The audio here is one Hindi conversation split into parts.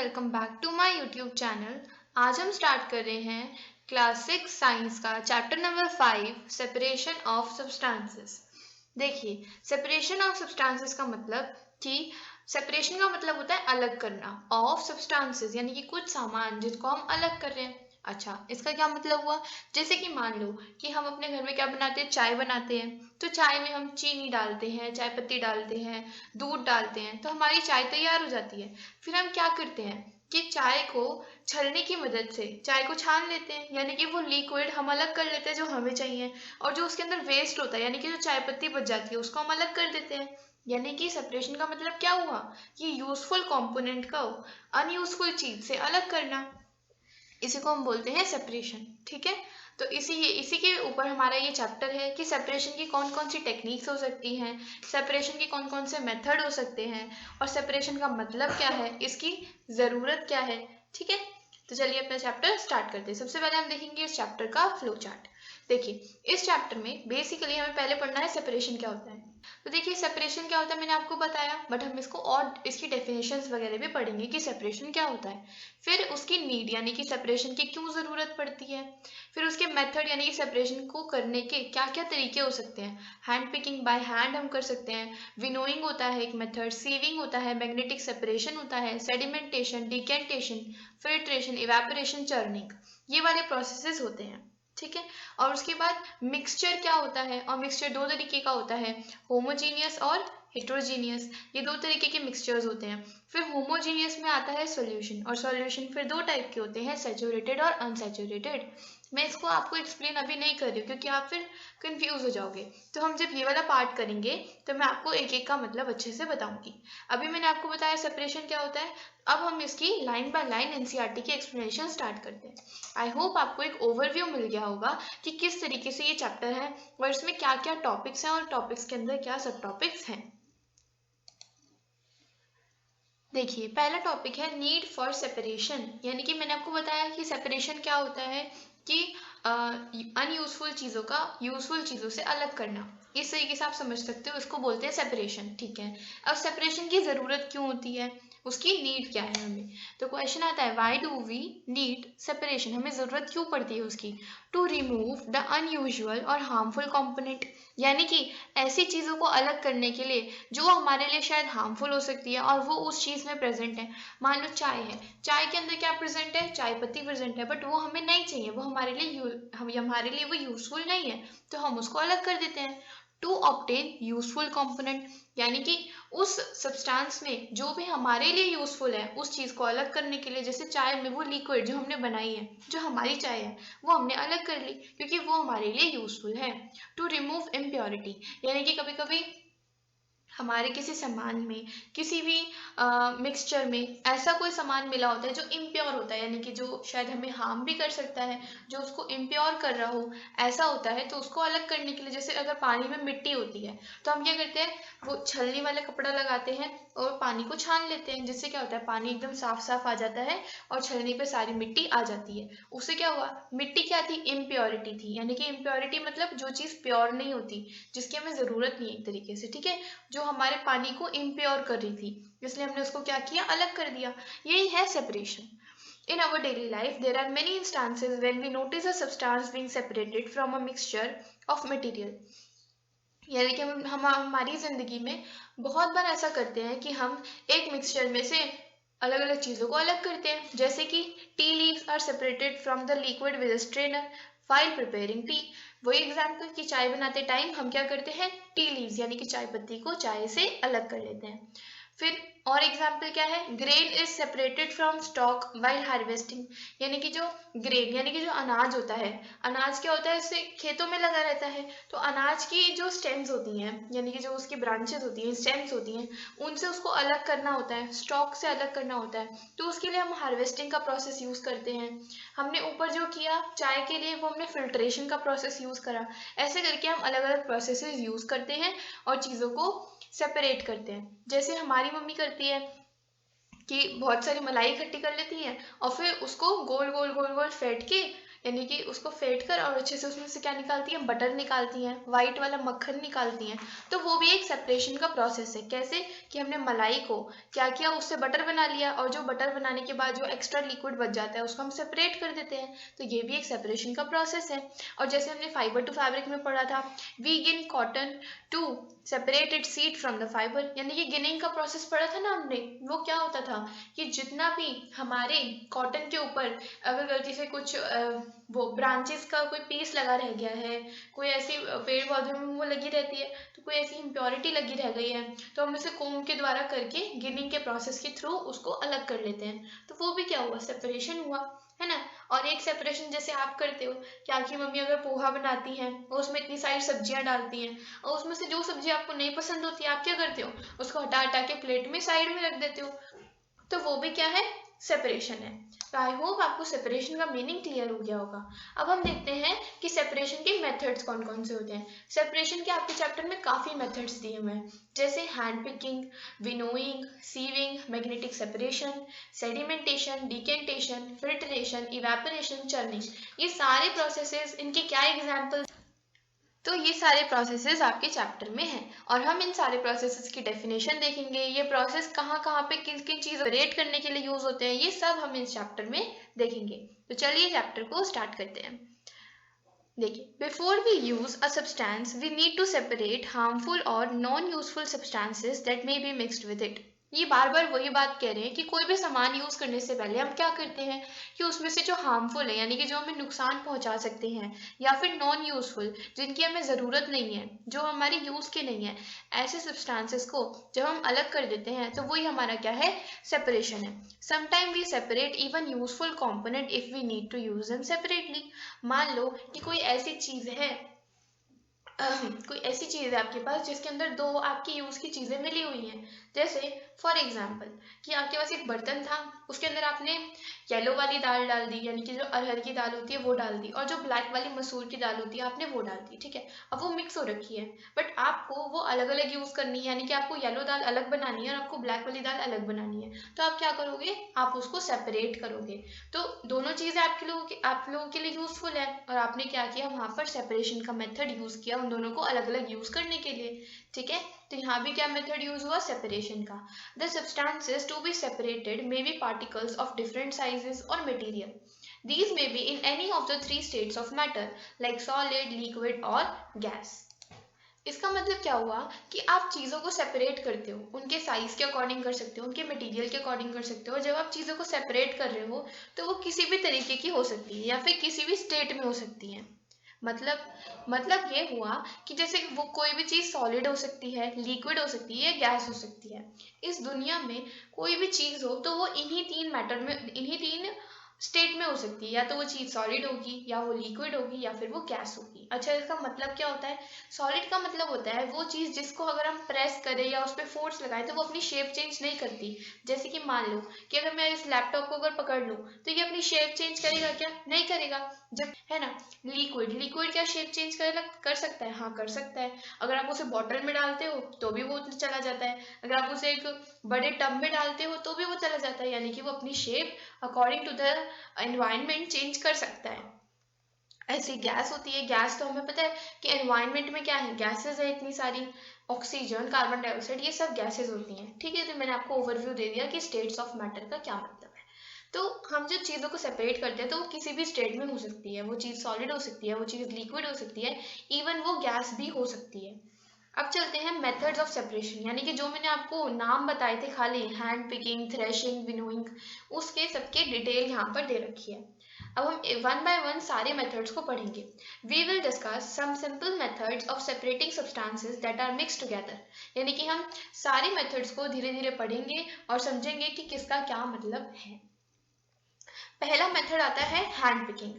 Welcome back to my YouTube channel. आज हम स्टार्ट कर रहे हैं क्लास 6 साइंस का chapter number 5 separation of substances. देखिए, सेपरेशन ऑफ सब्सटेंसेस का मतलब कि सेपरेशन का मतलब होता है अलग करना ऑफ सब्सटेंसेस, यानी कि कुछ सामान जिसको हम अलग कर रहे हैं। अच्छा, इसका क्या मतलब हुआ? जैसे कि मान लो कि हम अपने घर में क्या बनाते हैं, चाय बनाते हैं। तो चाय में हम चीनी डालते हैं, चाय पत्ती डालते हैं, दूध डालते हैं, तो हमारी चाय तैयार हो जाती है। फिर हम क्या करते हैं कि चाय को छलनी की मदद से चाय को छान लेते हैं, यानी कि वो लिक्विड हम अलग कर लेते हैं जो हमें चाहिए, और जो उसके अंदर वेस्ट होता है यानी कि जो चाय पत्ती बच जाती है उसको हम अलग कर देते हैं। यानी कि सेपरेशन का मतलब क्या हुआ कि यूजफुल कंपोनेंट को अनयूजफुल चीज से अलग करना, इसी को हम बोलते हैं सेपरेशन। ठीक है, तो इसी के ऊपर हमारा ये चैप्टर है कि सेपरेशन की कौन कौन सी टेक्निक्स हो सकती हैं, सेपरेशन के कौन कौन से मेथड हो सकते हैं, और सेपरेशन का मतलब क्या है, इसकी ज़रूरत क्या है। ठीक है, तो चलिए अपना चैप्टर स्टार्ट करते हैं। सबसे पहले हम देखेंगे इस चैप्टर का फ्लो चार्ट। देखिए, इस चैप्टर में बेसिकली हमें पहले पढ़ना है सेपरेशन क्या होता है। तो देखिए, सेपरेशन क्या होता है मैंने आपको बताया, बट हम इसको और इसकी डेफिनेशंस वगैरह भी पढ़ेंगे कि सेपरेशन क्या होता है। फिर उसकी नीड यानी कि सेपरेशन की क्यों ज़रूरत पड़ती है। फिर उसके मेथड यानी कि सेपरेशन को करने के क्या क्या तरीके हो सकते हैं। हैंड पिकिंग बाय हैंड हम कर सकते हैं, विनोइंग होता है एक मेथड, सीविंग होता है, मैग्नेटिक सेपरेशन होता है, sedimentation, decantation, filtration, evaporation, churning, ये वाले प्रोसेसेस होते हैं। ठीक है, और उसके बाद मिक्सचर क्या होता है, और मिक्सचर दो तरीके का होता है, होमोजीनियस और हेट्रोजीनियस, ये दो तरीके के मिक्सचर्स होते हैं। फिर होमोजीनियस में आता है सॉल्यूशन, और सॉल्यूशन फिर दो टाइप के होते हैं, सैचुरेटेड और अनसैचुरेटेड। मैं इसको आपको एक्सप्लेन अभी नहीं कर रही हूँ क्योंकि आप फिर कंफ्यूज हो जाओगे। तो हम जब ये वाला पार्ट करेंगे तो मैं आपको एक एक का मतलब अच्छे से बताऊंगी। अभी मैंने आपको बताया सेपरेशन क्या होता है, अब हम इसकी लाइन बाय लाइन एनसीईआरटी की एक्सप्लेनेशन स्टार्ट करते हैं। आई होप आपको एक ओवरव्यू मिल गया होगा कि किस तरीके से ये चैप्टर है और इसमें क्या क्या टॉपिक्स हैं और टॉपिक्स के अंदर क्या सब टॉपिक्स हैं। देखिए, पहला टॉपिक है नीड फॉर सेपरेशन, यानी कि मैंने आपको बताया कि सेपरेशन क्या होता है कि अनयूजफुल चीज़ों का यूजफुल चीज़ों से अलग करना। इस तरीके से आप समझ सकते हो, इसको बोलते हैं सेपरेशन। ठीक है, अब सेपरेशन की ज़रूरत क्यों होती है, उसकी नीड क्या है हमें। तो क्वेश्चन आता है, why do we need separation, हमें ज़रूरत क्यों पड़ती है उसकी। टू रिमूव द अनयूजुअल और हार्मफुल कंपोनेंट, यानी कि ऐसी चीज़ों को अलग करने के लिए जो हमारे लिए शायद हार्मफुल हो सकती है और वो उस चीज़ में प्रेजेंट है। मान लो चाय है, चाय के अंदर क्या प्रेजेंट है, चाय पत्ती प्रेजेंट है, बट वो हमें नहीं चाहिए, वो हमारे लिए वो यूजफुल नहीं है, तो हम उसको अलग कर देते हैं। टू ऑब्टेन यूजफुल कंपोनेंट, यानी कि उस सब्सटेंस में जो भी हमारे लिए यूजफुल है उस चीज़ को अलग करने के लिए, जैसे चाय में वो लिक्विड जो हमने बनाई है, जो हमारी चाय है वो हमने अलग कर ली क्योंकि वो हमारे लिए यूजफुल है। टू रिमूव इम्प्योरिटी, यानी कि कभी कभी हमारे किसी सामान में, किसी भी मिक्सचर में ऐसा कोई सामान मिला होता है जो इम्प्योर होता है, यानी कि जो शायद हमें हार्म भी कर सकता है, जो उसको इम्प्योर कर रहा हो, ऐसा होता है। तो उसको अलग करने के लिए, जैसे अगर पानी में मिट्टी होती है तो हम क्या करते हैं, वो छलनी वाला कपड़ा लगाते हैं और पानी को छान लेते हैं, जिससे क्या होता है, पानी एकदम साफ साफ आ जाता है और छलनी पे सारी मिट्टी आ जाती है। उससे क्या हुआ, मिट्टी क्या थी, इम्प्योरिटी थी, यानी कि इम्प्योरिटी मतलब जो चीज़ प्योर नहीं होती, जिसकी हमें ज़रूरत नहीं है एक तरीके से। ठीक है, जो हमारे पानी को इम्प्योर कर रही थी, इसलिए हमने उसको क्या किया, अलग कर दिया। यही है separation. In our daily life, there are many instances when we notice a substance being separated from a mixture of material. यानी कि हम हमारी ज़िंदगी में बहुत बार ऐसा करते हैं कि हम एक मिक्सचर में से अलग अलग चीज़ों को अलग करते हैं, जैसे कि tea leaves are separated from the liquid with strainer while preparing tea. वही एग्जाम्पल कि चाय बनाते टाइम हम क्या करते हैं, टी लीव्स यानी कि चाय पत्ती को चाय से अलग कर लेते हैं। फिर और एग्जाम्पल क्या है, grain is separated from stock while harvesting, यानी कि जो ग्रेन यानी कि जो अनाज होता है, अनाज क्या होता है, इससे खेतों में लगा रहता है, तो अनाज की जो स्टेम्स होती हैं, यानी कि जो उसकी ब्रांचेस होती हैं, स्टेम्स होती हैं, उनसे उसको अलग करना होता है, स्टॉक से अलग करना होता है। तो उसके लिए हम हार्वेस्टिंग का प्रोसेस यूज़ करते हैं। हमने ऊपर जो किया चाय के लिए, वो हमने फिल्ट्रेशन का प्रोसेस यूज़ करा। ऐसे करके हम अलग अलग प्रोसेसेस यूज़ करते हैं और चीज़ों को सेपरेट करते हैं। जैसे हमारी मम्मी करती है कि बहुत सारी मलाई इकट्ठी कर लेती है और फिर उसको गोल गोल गोल गोल फेंट के यानी कि उसको फेंट कर और अच्छे से उसमें से क्या निकालती हैं, बटर निकालती हैं, वाइट वाला मक्खन निकालती हैं। तो वो भी एक सेपरेशन का प्रोसेस है। कैसे कि हमने मलाई को क्या किया, उससे बटर बना लिया, और जो बटर बनाने के बाद जो एक्स्ट्रा लिक्विड बच जाता है उसको हम सेपरेट कर देते हैं। तो ये भी एक सेपरेशन का प्रोसेस है। और जैसे हमने फाइबर टू फैब्रिक में पढ़ा था, we gin cotton to separate it seed from the fibre, यानी कि गिनिंग का प्रोसेस पढ़ा था ना हमने। वो क्या होता था कि जितना भी हमारे कॉटन के ऊपर अगर गलती से कुछ वो ब्रांचेस का कोई पीस लगा रह गया है, कोई ऐसी पेड़ पौधे में वो लगी रहती है, तो कोई ऐसी इम्प्योरिटी लगी रह गई है, तो हम उसे कोम के द्वारा करके गिनिंग के प्रोसेस के थ्रू उसको अलग कर लेते हैं। तो वो भी क्या हुआ, सेपरेशन हुआ, है ना। और एक सेपरेशन जैसे आप करते हो कि आपकी मम्मी अगर पोहा बनाती हैं और उसमें इतनी सारी सब्जियां डालती हैं, और उसमें से जो सब्जी आपको नहीं पसंद होती है आप क्या करते हो, उसको हटा हटा के प्लेट में साइड में रख देते हो। तो वो भी क्या है, सेपरेशन है। तो आई होप आपको सेपरेशन का मीनिंग क्लियर हो गया होगा। अब हम देखते हैं कि सेपरेशन के मेथड्स कौन कौन से होते हैं। सेपरेशन के आपके चैप्टर में काफ़ी मेथड्स दिए हुए हैं, जैसे hand picking, winnowing, sieving, magnetic separation, sedimentation, decantation, filtration, evaporation, churning. ये सारे प्रोसेसेस, इनके क्या एग्जाम्पल्स, तो ये सारे प्रोसेसेस आपके चैप्टर में हैं और हम इन सारे प्रोसेसेस की डेफिनेशन देखेंगे। ये प्रोसेस कहाँ कहाँ पे किन किन चीज़ों रेट करने के लिए यूज होते हैं, ये सब हम इस चैप्टर में देखेंगे। तो चलिए चैप्टर को स्टार्ट करते हैं। देखिए, before we use a substance we need to separate harmful और non useful substances that may be mixed with it. ये बार बार वही बात कह रहे हैं कि कोई भी सामान यूज करने से पहले हम क्या करते हैं कि उसमें से जो हार्मफुल है, यानी कि जो हमें नुकसान पहुंचा सकते हैं, या फिर नॉन यूजफुल जिनकी हमें ज़रूरत नहीं है, जो हमारे यूज के नहीं है, ऐसे सब्सटेंसेस को जब हम अलग कर देते हैं तो वही हमारा क्या है, सेपरेशन है। Sometime we separate even useful component if we need to use them separately. मान लो कि कोई ऐसी चीज है, कोई ऐसी चीज़ है आपके पास जिसके अंदर दो आपकी यूज़ की चीज़ें मिली हुई हैं। जैसे फॉर एग्जांपल कि आपके पास एक बर्तन था, उसके अंदर आपने येलो वाली दाल डाल दी, यानी कि जो अरहर की दाल होती है वो डाल दी, और जो ब्लैक वाली मसूर की दाल होती है आपने वो डाल दी, ठीक है। अब वो मिक्स हो रखी है, बट आपको वो अलग अलग यूज़ करनी है, यानी कि आपको येलो दाल अलग बनानी है और आपको ब्लैक वाली दाल अलग बनानी है। तो आप क्या करोगे, आप उसको सेपरेट करोगे। तो दोनों चीज़ें आप लोगों के लिए यूज़फुल है, और आपने क्या किया, वहाँ पर सेपरेशन का मेथड यूज़ किया उन दोनों को अलग अलग यूज़ करने के लिए, ठीक है। तो यहाँ भी क्या मेथड यूज हुआ, सेपरेशन का। The substances to be separated may be particles of different sizes और material. These may be in any of the three states of matter like solid, liquid और गैस। इसका मतलब क्या हुआ कि आप चीज़ों को सेपरेट करते हो, उनके साइज के अकॉर्डिंग कर सकते हो, उनके मटेरियल के अकॉर्डिंग कर सकते हो। जब आप चीज़ों को सेपरेट कर रहे हो तो वो किसी भी तरीके की हो सकती है या फिर किसी भी स्टेट में हो सकती है। मतलब ये हुआ कि जैसे वो कोई भी चीज़ सॉलिड हो सकती है, लिक्विड हो सकती है, गैस हो सकती है। इस दुनिया में कोई भी चीज़ हो तो वो इन्हीं तीन मैटर में, इन्हीं तीन स्टेट में हो सकती है, या तो वो चीज़ सॉलिड होगी, या वो लिक्विड होगी, या फिर वो गैस होगी। अच्छा, इसका मतलब क्या होता है, सॉलिड का मतलब होता है वो चीज़ जिसको अगर हम प्रेस करें या उस पर फोर्स लगाएं तो वो अपनी शेप चेंज नहीं करती। जैसे कि मान लो कि अगर मैं इस लैपटॉप को अगर पकड़ लूँ तो ये अपनी शेप चेंज करेगा क्या, नहीं करेगा। जब है ना, लिक्विड क्या शेप चेंज कर सकता है, हाँ कर सकता है। अगर आप उसे बॉटल में डालते हो तो भी वो चला जाता है, अगर आप उसे एक बड़े टब में डालते हो तो भी वो चला जाता है, यानी कि वो अपनी shape according to the environment change कर सकता है। ऐसी गैस होती है, गैस तो हमें पता है कि एनवायरनमेंट में क्या है, गैसेस है इतनी सारी, ऑक्सीजन, कार्बन डाइऑक्साइड, ये सब गैसेस होती हैं, ठीक है। तो मैंने आपको ओवरव्यू दे दिया कि स्टेट्स ऑफ मैटर का क्या मतलब है। तो हम जब चीज़ों को सेपरेट करते हैं तो वो किसी भी स्टेट में हो सकती है, वो चीज़ सॉलिड हो सकती है, वो चीज़ लिक्विड हो सकती है, इवन वो गैस भी हो सकती है। अब चलते हैं मेथड्स ऑफ सेपरेशन, यानी कि जो मैंने आपको नाम बताए थे खाली, हैंड पिकिंग, थ्रेशिंग, विनोइंग, उसके सबके डिटेल यहाँ पर दे रखी है। अब हम वन बाय वन सारे मेथड्स को पढ़ेंगे। We will discuss some simple methods of separating substances that are mixed together, यानी कि हम सारे मेथड्स को धीरे धीरे पढ़ेंगे और समझेंगे कि किसका क्या मतलब है। पहला मेथड आता है हैंड पिकिंग।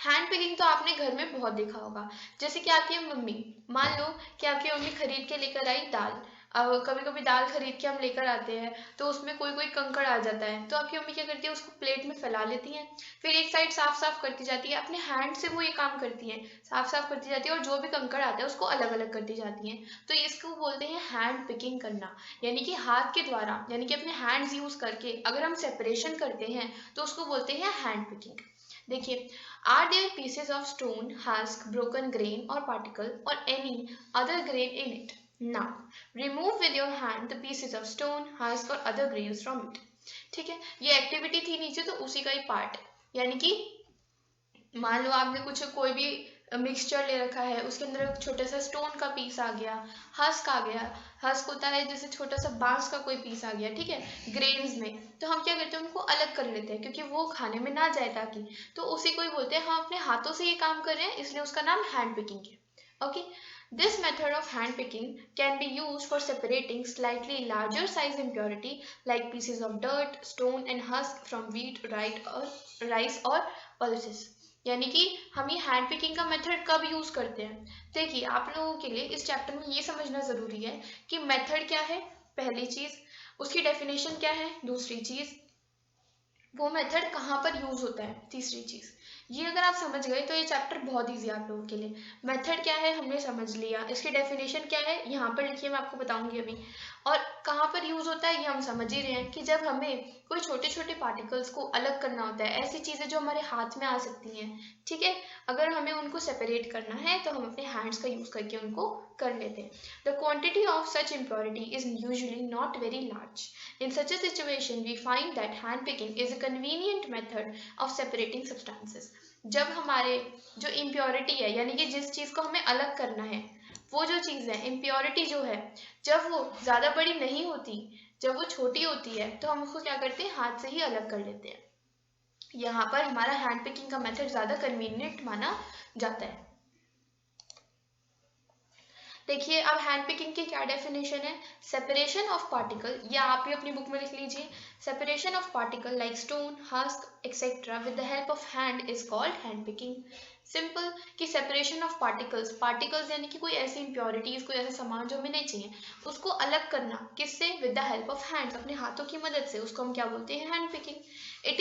हैंड पिकिंग तो आपने घर में बहुत देखा होगा। जैसे कि आपकी मम्मी, मान लो कि आपकी मम्मी खरीद के लेकर आई दाल। अब कभी कभी दाल खरीद के हम लेकर आते हैं तो उसमें कोई कोई कंकड़ आ जाता है, तो आपकी मम्मी क्या करती है, उसको प्लेट में फैला लेती हैं, फिर एक साइड साफ साफ करती जाती है, अपने हैंड से वो ये काम करती हैं, साफ साफ करती जाती है, और जो भी कंकड़ आता है उसको अलग अलग करती जाती हैं। तो इसको बोलते हैं हैंड पिकिंग करना, यानी कि हाथ के द्वारा, यानी कि अपने हैंड्स यूज करके अगर हम सेपरेशन करते हैं तो उसको बोलते हैं हैंड पिकिंग। देखिए, are there pieces of stone, husk, broken grain और पार्टिकल और any other grain in it? Now remove with your hand the pieces of stone, husk और अदर ग्रेन्स फ्रॉम इट। ठीक है, ये एक्टिविटी थी नीचे, तो उसी का ही पार्ट, यानी कि मान लो आपने कुछ कोई भी मिक्सचर ले रखा है, उसके अंदर एक छोटा सा स्टोन का पीस आ गया, हस्क आ गया, हस्क होता है जैसे छोटा सा बांस का कोई पीस आ गया, ठीक है, ग्रेन्स में, तो हम क्या करते हैं, उनको अलग कर लेते हैं क्योंकि वो खाने में ना जाए ताकि, तो उसी को ही बोलते हैं हम अपने हाथों से ये काम कर रहे हैं, इसलिए उसका नाम हैंड पिकिंग है। Okay, this method of hand picking can be used for separating slightly larger size impurity like pieces of dirt, stone and husk from wheat, rice or pulses। यानी कि हम ये हैंड पिकिंग का मेथड कब यूज करते हैं? देखिए, आप लोगों के लिए इस चैप्टर में ये समझना जरूरी है कि मेथड क्या है, पहली चीज, उसकी डेफिनेशन क्या है, दूसरी चीज, वो मेथड कहाँ पर यूज होता है, तीसरी चीज। ये अगर आप समझ गए तो ये चैप्टर बहुत ईजी है आप लोगों के लिए। मेथड क्या है हमने समझ लिया, इसकी डेफिनेशन क्या है यहाँ पर लिखिए, मैं आपको बताऊंगी अभी, और कहाँ पर यूज होता है ये हम समझ ही रहे हैं कि जब हमें कोई छोटे छोटे पार्टिकल्स को अलग करना होता है, ऐसी चीजें जो हमारे हाथ में आ सकती हैं, ठीक है, अगर हमें उनको सेपरेट करना है तो हम अपने हैंड्स का यूज करके उनको कर लेते हैं। The quantity of such impurity is usually not very large. In such a situation, we find that hand picking is a convenient method of separating substances। जब हमारे जो इम्प्योरिटी है, यानी कि जिस चीज को हमें अलग करना है, वो जो चीज है इम्प्योरिटी जो है, जब वो ज्यादा बड़ी नहीं होती, जब वो छोटी होती है, तो हम उसको क्या करते हैं, हाथ से ही अलग कर लेते हैं। यहाँ पर हमारा हैंड पिकिंग का मेथड ज्यादा कन्वीनियंट माना जाता है। देखिए, अब हैंड पिकिंग की क्या डेफिनेशन है, सेपरेशन ऑफ पार्टिकल, ये आप भी अपनी बुक में लिख लीजिए, separation of particle like stone, husk etcetera with the help of hand is called hand picking. Simple कि सेपरेशन ऑफ पार्टिकल्स, पार्टिकल्स यानी कि कोई ऐसी इम्प्योरिटीज, कोई ऐसा सामान जो हमें नहीं चाहिए, उसको अलग करना, किससे, with the help of hands, अपने हाथों की मदद से, उसको हम क्या बोलते हैं, hand picking. It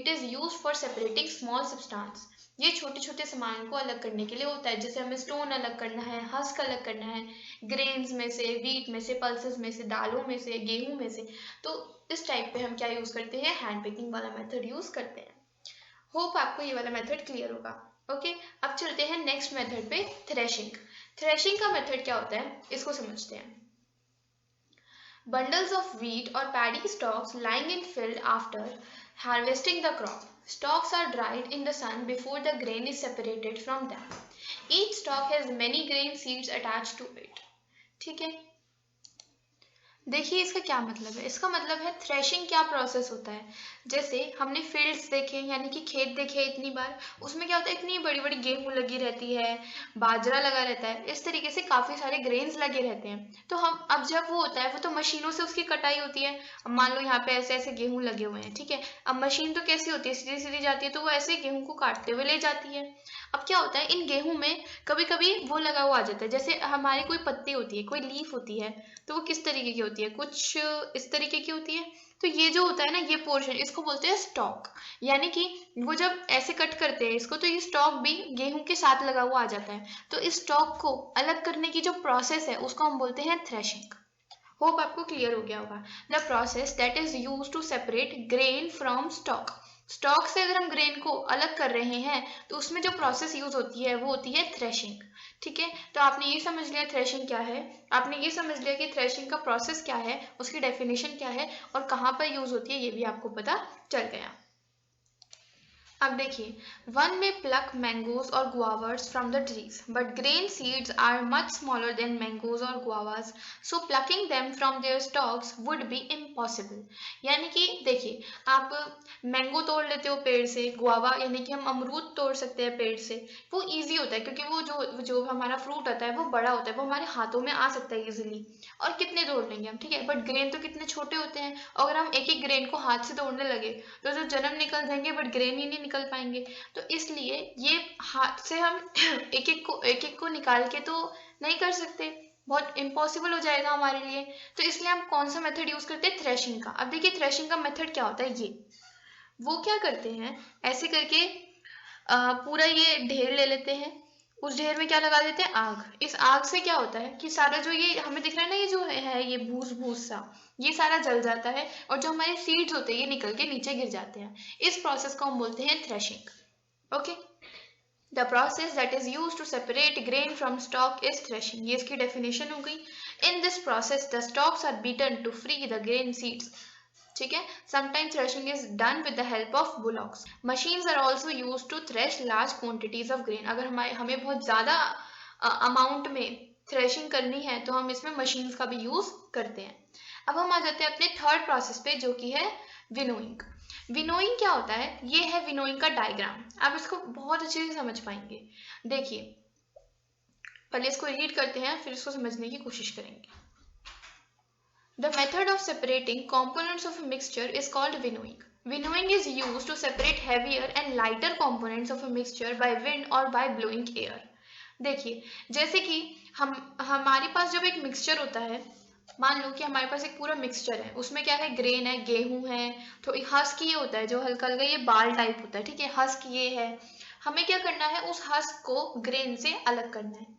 is used for separating small substance, ये छोटे छोटे सामान को अलग करने के लिए होता है, जैसे हमें स्टोन अलग करना है, हस्क अलग करना है, ग्रेन्स में से, व्हीट में से, पल्सेस में से, दालों में से, गेहूं में से, तो इस टाइप पे हम क्या यूज करते हैं, हैंड पिकिंग वाला मेथड यूज करते हैं। होप आपको ये वाला मेथड क्लियर होगा। ओके, अब चलते हैं नेक्स्ट मेथड पे, थ्रेशिंग। थ्रेशिंग का मेथड क्या होता है, इसको समझते हैं। Bundles of wheat or paddy stalks lying in field after harvesting the crop. Stalks are dried in the sun before the grain is separated from them. Each stalk has many grain seeds attached to it. ठीक है, देखिए इसका क्या मतलब है, इसका मतलब है थ्रेशिंग क्या प्रोसेस होता है। जैसे हमने फील्ड्स देखे, यानी कि खेत देखे इतनी बार, उसमें क्या होता है, इतनी बड़ी बड़ी गेहूं लगी रहती है, बाजरा लगा रहता है, इस तरीके से काफी सारे ग्रेन्स लगे रहते हैं। तो हम अब जब वो होता है, वो तो मशीनों से उसकी कटाई होती है। अब मान लो यहाँ पे ऐसे ऐसे गेहूं लगे हुए हैं, ठीक है, अब मशीन तो कैसी होती है, सीधी सीधी जाती है, तो वो ऐसे गेहूं को काटते हुए ले जाती है। अब क्या होता है, इन गेहूं में कभी कभी वो लगा हुआ आ जाता है, जैसे हमारी कोई पत्ती होती है, कोई लीफ होती है, तो वो किस तरीके की होती है, कुछ इस तरीके की होती है। तो ये जो होता है ना, ये पोर्शन, इसको बोलते हैं स्टॉक, यानी कि वो जब ऐसे कट करते हैं इसको, तो ये स्टॉक भी गेहूं के साथ लगा हुआ आ जाता है। तो इस स्टॉक को अलग करने की जो प्रोसेस है, उसको हम बोलते हैं थ्रेशिंग। होप आपको क्लियर हो गया होगा। The process that is use to separate grain from stalk. Stalk से अगर हम ग्रेन को अलग कर रहे हैं, तो उसमें जो प्रोसेस यूज होती है वो होती है थ्रेशिंग। ठीक है, तो आपने ये समझ लिया थ्रेशिंग क्या है, आपने ये समझ लिया कि थ्रेशिंग का प्रोसेस क्या है, उसकी डेफिनेशन क्या है और कहाँ पर यूज होती है, ये भी आपको पता चल गया। अब देखिए, वन में प्लक मैंगोज और guavas from the trees, but grain seeds are much smaller than mangoes और guavas, so plucking them from their stalks would be impossible. यानी कि देखिए, आप मैंगो तोड़ लेते हो पेड़ से, गुआवा यानी कि हम अमरूद तोड़ सकते हैं पेड़ से, वो ईजी होता है क्योंकि वो जो हमारा फ्रूट होता है वो बड़ा होता है, वो हमारे हाथों में आ सकता है ईजिली, और कितने तोड़ लेंगे हम, ठीक है। बट ग्रेन तो कितने छोटे होते हैं, अगर हम एक एक ग्रेन को हाथ से तोड़ने लगे तो जो जन्म निकल जाएंगे, बट ग्रेन ही नहीं निकल पाएंगे। तो इसलिए ये हाथ से हम एक एक को निकाल के तो नहीं कर सकते, बहुत इम्पॉसिबल हो जाएगा हमारे लिए। तो इसलिए हम कौन सा मेथड यूज करते हैं, थ्रेशिंग का। अब देखिए थ्रेशिंग का मेथड क्या होता है, ये वो क्या करते हैं, ऐसे करके पूरा ये ढेर ले लेते हैं, उस ढेर में क्या लगा देते हैं, आग। इस आग से क्या होता है कि सारा जो ये हमें दिख रहा है ना, ये जो है ये भूस भूस सा, ये सारा जल जाता है और जो हमारे सीड्स होते हैं ये निकल के नीचे गिर जाते हैं। इस प्रोसेस को हम बोलते हैं threshing. Okay, the process that is used to separate grain from stalk is threshing. ये इसकी डेफिनेशन हो गई। In this process the stalks are beaten to free the grain seeds. ठीक है, sometimes threshing is done with the help of bullocks. Machines are also used to thresh large quantities of grain. अगर हमें बहुत ज़्यादा अमाउंट में थ्रेशिंग करनी है तो हम इसमें मशीन्स का भी यूज़ करते हैं। अब हम आ जाते हैं अपने थर्ड प्रोसेस पे, जो कि है विनोइंग। विनोइंग क्या होता है, ये है विनोइंग का डायग्राम। आप इसको बहुत अच्छे से समझ पाएंगे। देखिए, पहले इसको रीड करते हैं, फिर इसको समझने की कोशिश करेंगे। The method of separating components of a mixture is called winnowing. Winnowing is used to separate heavier and lighter components of a mixture by wind or by blowing air. देखिए, जैसे कि हमारे पास जब एक मिक्सचर होता है, मान लो कि हमारे पास एक पूरा मिक्सचर है, उसमें क्या है, ग्रेन है, गेहूं है, तो एक हस्क ये होता है जो हल्का हल्का ये बाल टाइप होता है। ठीक है, हस्क ये है। हमें क्या करना है, उस हस्क को ग्रेन से अलग करना है।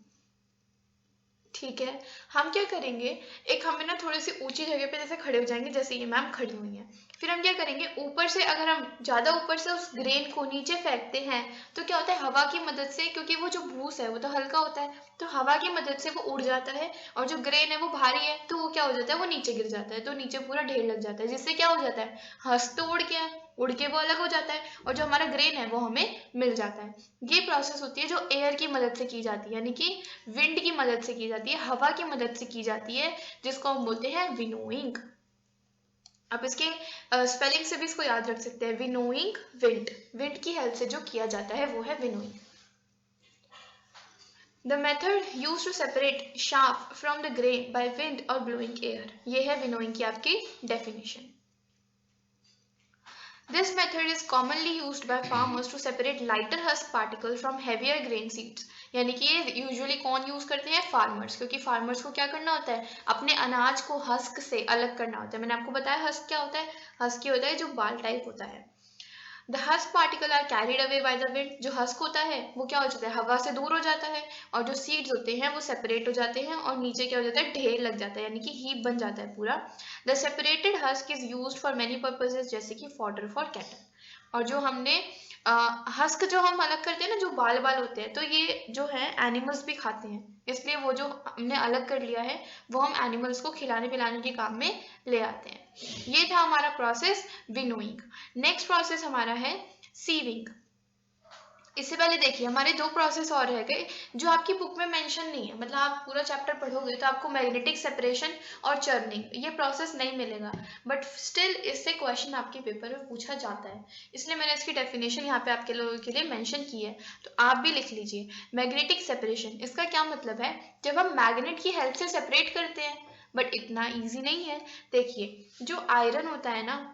ठीक है, हम क्या करेंगे, एक हमें ना थोड़ी सी ऊंची जगह पे जैसे खड़े हो जाएंगे, जैसे ये मैम खड़ी हुई हैं। फिर हम क्या करेंगे, ऊपर से अगर हम ज़्यादा ऊपर से उस ग्रेन को नीचे फेंकते हैं तो क्या होता है, हवा की मदद से, क्योंकि वो जो भूस है वो तो हल्का होता है, तो हवा की मदद से वो उड़ जाता है, और जो ग्रेन है वो भारी है तो वो क्या हो जाता है, वो नीचे गिर जाता है, तो नीचे पूरा ढेर लग जाता है, जिससे क्या हो जाता है, हंस तो उड़ के वो अलग हो जाता है, और जो हमारा ग्रेन है वो हमें मिल जाता है। ये प्रोसेस होती है जो एयर की मदद से की जाती है, यानी कि विंड की मदद से की जाती है, हवा की मदद से की जाती है, जिसको हम बोलते हैं विनोइंग। आप इसके स्पेलिंग से भी इसको याद रख सकते हैं, विनोइंग विंड, विंड की हेल्प से जो किया जाता है वो है winnowing. The method used to separate chaff from the grain by wind or blowing air. ये है विनोइंग की आपकी definition. This method is commonly used by farmers to separate lighter husk particles from heavier grain seeds. यानी कि ये यूजुअली कौन यूज करते हैं, फार्मर्स, क्योंकि फार्मर्स को क्या करना होता है, अपने अनाज को हस्क से अलग करना होता है। मैंने आपको बताया हस्क क्या होता है, हस्क होता है जो बाल टाइप होता है। The husk particle are carried away by the wind. जो हस्क होता है वो क्या हो जाता है, हवा से दूर हो जाता है, और जो सीड्स होते हैं वो सेपरेट हो जाते हैं, और नीचे क्या हो जाता है, ढेर लग जाता है, यानी कि हीप बन जाता है पूरा। The separated husk is used for many purposes, जैसे कि फॉडर फॉर कैटल। और जो हमने हस्क जो हम अलग करते हैं ना, जो बाल बाल होते हैं, तो ये जो है एनिमल्स भी खाते हैं, इसलिए वो जो हमने अलग कर लिया है वो हम एनिमल्स को खिलाने पिलाने के काम में ले आते हैं। ये था हमारा प्रोसेस विनोइंग। नेक्स्ट प्रोसेस हमारा है सीविंग। इससे पहले देखिए, हमारे दो प्रोसेस और रह गए जो आपकी बुक में मेंशन नहीं है, मतलब आप पूरा चैप्टर पढ़ोगे तो आपको मैग्नेटिक सेपरेशन और चर्निंग ये प्रोसेस नहीं मिलेगा, बट स्टिल इससे क्वेश्चन आपके पेपर में पूछा जाता है, इसलिए मैंने इसकी डेफिनेशन यहाँ पे आपके लोगों के लिए मेंशन की है, तो आप भी लिख लीजिए। मैग्नेटिक सेपरेशन, इसका क्या मतलब है, जब हम मैग्नेट की हेल्प से सेपरेट करते हैं, बट इतना ईजी नहीं है। देखिए, जो आयरन होता है ना,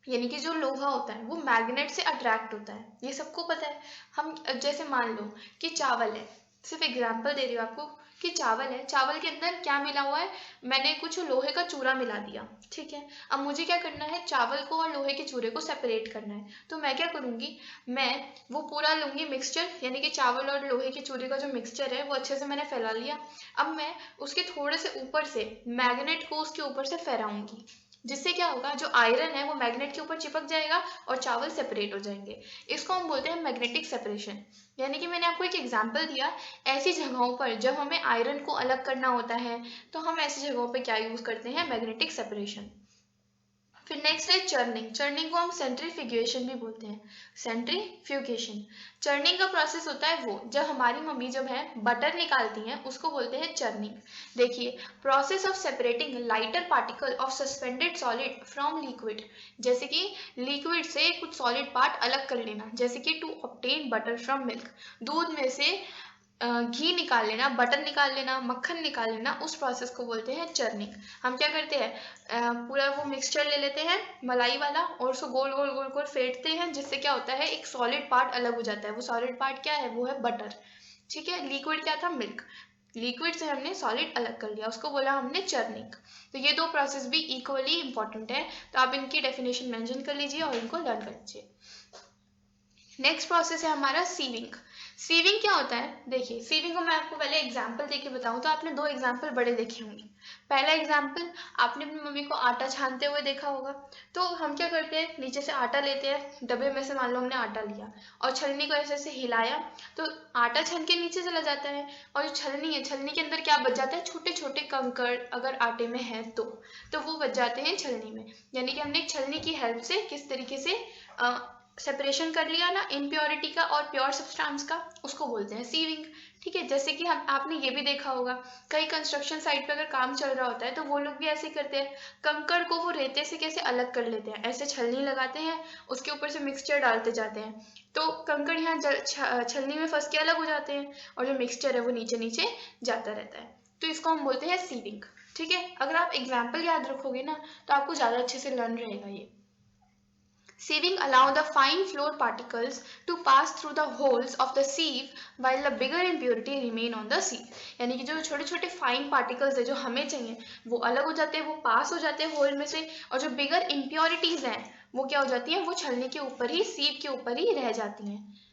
यानी कि जो लोहा होता है वो मैग्नेट से अट्रैक्ट होता है, ये सबको पता है। हम जैसे मान लो कि चावल है, सिर्फ एग्जांपल दे रही हूँ आपको कि चावल है, चावल के अंदर क्या मिला हुआ है, मैंने कुछ लोहे का चूरा मिला दिया। ठीक है, अब मुझे क्या करना है, चावल को और लोहे के चूरे को सेपरेट करना है, तो मैं क्या करूँगी, मैं वो पूरा लूँगी मिक्सचर, यानी कि चावल और लोहे के चूरे का जो मिक्सचर है वो अच्छे से मैंने फैला लिया। अब मैं उसके थोड़े से ऊपर से मैग्नेट को उसके ऊपर से फहराऊंगी, जिससे क्या होगा, जो आयरन है वो मैग्नेट के ऊपर चिपक जाएगा और चावल सेपरेट हो जाएंगे। इसको हम बोलते हैं मैग्नेटिक सेपरेशन। यानी कि मैंने आपको एक एग्जांपल दिया, ऐसी जगहों पर जब हमें आयरन को अलग करना होता है तो हम ऐसी जगहों पर क्या यूज करते हैं, मैग्नेटिक सेपरेशन। फिर नेक्स्ट है चर्निंग। चर्निंग को हम सेंट्रीफ्यूगेशन भी बोलते हैं, सेंट्रीफ्यूगेशन। चर्निंग का प्रोसेस होता है वो जब हमारी मम्मी जब है बटर निकालती हैं, उसको बोलते हैं चर्निंग। देखिए, process of separating lighter particle of suspended solid from liquid, जैसे कि लिक्विड से कुछ सॉलिड पार्ट अलग कर लेना, जैसे कि to obtain butter from milk, दूध में से घी निकाल लेना, बटर निकाल लेना, मक्खन निकाल लेना, उस प्रोसेस को बोलते हैं चर्निंग। हम क्या करते हैं, पूरा वो मिक्सचर ले लेते हैं मलाई वाला और उसको गोल गोल गोल गोल फेंटते हैं, जिससे क्या होता है, एक सॉलिड पार्ट अलग हो जाता है। वो सॉलिड पार्ट क्या है, वो है बटर। ठीक है, लिक्विड क्या था, मिल्क। लिक्विड से हमने सॉलिड अलग कर लिया, उसको बोला हमने चर्निंग। तो ये दो प्रोसेस भी इक्वली इंपॉर्टेंट है, तो आप इनकी डेफिनेशन मेंशन कर लीजिए और इनको लर्न कर लीजिए। नेक्स्ट प्रोसेस है हमारा सीविंग। सीविंग क्या होता है, देखिए सीविंग को मैं आपको पहले एग्जांपल देके बताऊं तो आपने दो एग्जांपल बड़े देखे होंगे। पहला एग्जांपल, आपने अपनी मम्मी को आटा छानते हुए देखा होगा। तो हम क्या करते हैं, नीचे से आटा लेते हैं, डब्बे में से मान लो हमने आटा लिया और छलनी को ऐसे ऐसे हिलाया तो आटा छन के नीचे चला जाता है। और जो छलनी है, छलनी के अंदर क्या बच जाता है, छोटे छोटे कंकड़ अगर आटे में है तो वो बच जाते हैं छलनी में। यानी कि हमने एक छलनी की हेल्प से किस तरीके से सेपरेशन कर लिया ना इम्प्योरिटी का और प्योर सब्सटेंस का, उसको बोलते हैं सीविंग। ठीक है, जैसे कि हम आपने ये भी देखा होगा, कई कंस्ट्रक्शन साइट पे अगर काम चल रहा होता है तो वो लोग भी ऐसे करते हैं, कंकड़ को वो रेते से कैसे अलग कर लेते हैं, ऐसे छलनी लगाते हैं, उसके ऊपर से मिक्सचर डालते जाते हैं, तो कंकड़ यहाँ छलनी में फंस के अलग हो जाते हैं और जो मिक्सचर है वो नीचे नीचे जाता रहता है। तो इसको हम बोलते हैं सीविंग। ठीक है, अगर आप एग्जाम्पल याद रखोगे ना तो आपको ज़्यादा अच्छे से लर्न रहेगा ये। Sieving allow the fine flour particles to pass through the holes of the sieve while the bigger impurity remain on the sieve। यानी कि जो छोटे छोटे फाइन पार्टिकल्स है जो हमें चाहिए वो अलग हो जाते हैं, वो पास हो जाते हैं होल में से, और जो बिगर इम्प्योरिटीज हैं वो क्या हो जाती हैं, वो छलनी के ऊपर ही, सीव के ऊपर ही रह जाती हैं।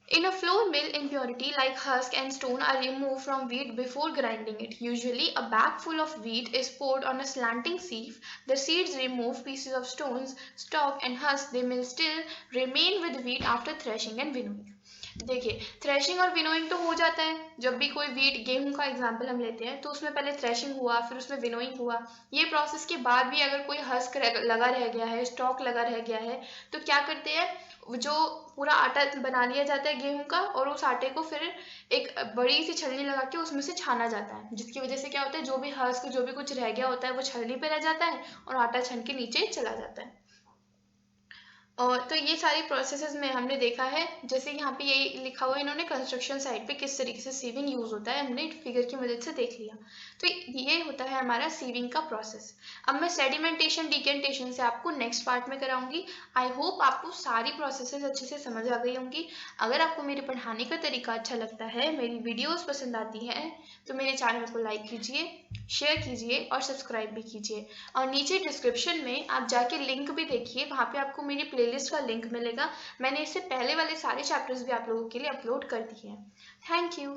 In a flour mill, impurity like husk and stone are removed from wheat before grinding it. Usually, a bag full of wheat is poured on a slanting sieve. The seeds remove pieces of stones, stalk and husk. They may still remain with wheat after threshing and winnowing. देखिए, थ्रेशिंग और विनोइंग तो हो जाता है, जब भी कोई वीट, गेहूं का एग्जांपल हम लेते हैं तो उसमें पहले थ्रेशिंग हुआ, फिर उसमें विनोइंग हुआ। ये प्रोसेस के बाद भी अगर कोई हस्क लगा रह गया है, स्टॉक लगा रह गया है, तो क्या करते हैं, जो पूरा आटा बना लिया जाता है गेहूं का, और उस आटे को फिर एक बड़ी सी छलनी लगा के उसमें से छाना जाता है, जिसकी वजह से क्या होता है, जो भी हस्क, जो भी कुछ रह गया होता है वो छलनी पे रह जाता है और आटा छन के नीचे चला जाता है। और तो ये सारी प्रोसेसेस में हमने देखा है, जैसे यहाँ पे ये लिखा हुआ है इन्होंने, कंस्ट्रक्शन साइट पे किस तरीके से सीविंग यूज होता है, हमने फिगर की मदद से देख लिया। तो ये होता है हमारा सीविंग का प्रोसेस। अब मैं सेडिमेंटेशन डिकेंटेशन से आपको नेक्स्ट पार्ट में कराऊंगी। आई होप आपको सारी प्रोसेसेस अच्छे से समझ आ गई होंगी। अगर आपको मेरे पढ़ाने का तरीका अच्छा लगता है, मेरी वीडियोज पसंद आती हैं, तो मेरे चैनल को लाइक कीजिए, शेयर कीजिए और सब्सक्राइब भी कीजिए। और नीचे डिस्क्रिप्शन में आप जाके लिंक भी देखिए, वहाँ पे आपको मेरी प्लेलिस्ट का लिंक मिलेगा। मैंने इससे पहले वाले सारे चैप्टर्स भी आप लोगों के लिए अपलोड कर दिए हैं। Thank you.